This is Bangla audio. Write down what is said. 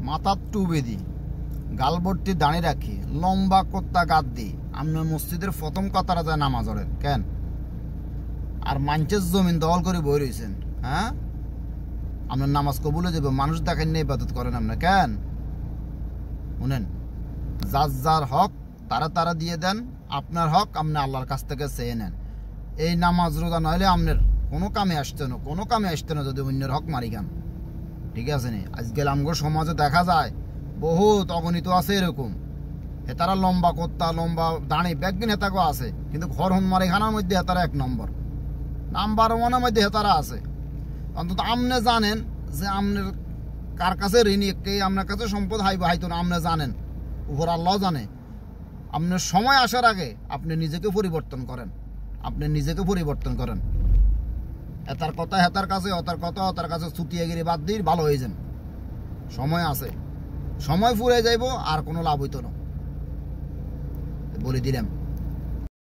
মাথার টুবে দি গাল ভর্তি দাঁড়িয়ে রাখি লম্বা কোত্তা গাদ দি আপনার মসজিদের প্রথম কাতারা যায় নামাজ পড়েন কেন? আর মানুষের জমিন দখল করে বই রয়েছেন। হ্যাঁ, আপনার নামাজ কবুলে যাবে, মানুষ দেখেন নিয়ে ইবাদত করেন আপনার কেন? শুনেন, যার যার হক তারা তারা দিয়ে দেন, আপনার হক আপনি আল্লাহর কাছ থেকে চেয়ে নেন। এই নামাজ রোজা নইলে আপনার কোনো কামে আসতে না, কোনো কামে আসতে না যদি অন্যের হক মারি গান। ঠিক আছে নি? আজকাল আমগো সমাজে দেখা যায় বহুত অগণিত আছে এরকম, হেতারা লম্বা কোত্তা লম্বা দাঁড়ি ব্যাগদিন হেতাগো আছে, কিন্তু ঘর হনমারি খানার মধ্যে হেতারা 1 নম্বর, নাম্বার 1-এর মধ্যে হেতারা আছে। অন্তত আপনি জানেন যে আপনার কার কাছে ঋণী, কে আপনার কাছে সম্পদ হাইব হাইতো না, আপনি জানেন, উপর আল্লাহ জানে। আপনার সময় আসার আগে আপনি নিজেকে পরিবর্তন করেন, আপনি নিজেকে পরিবর্তন করেন। এতার কথা হেতার কাছে, অতার কথা অতার কাছে ছুটিয়াগিরি বাদ দিয়ে ভালো হয়ে যান। সময় আছে, সময় ফুরে যাইব, আর কোনো লাভ হইতো না, বলে দিলাম।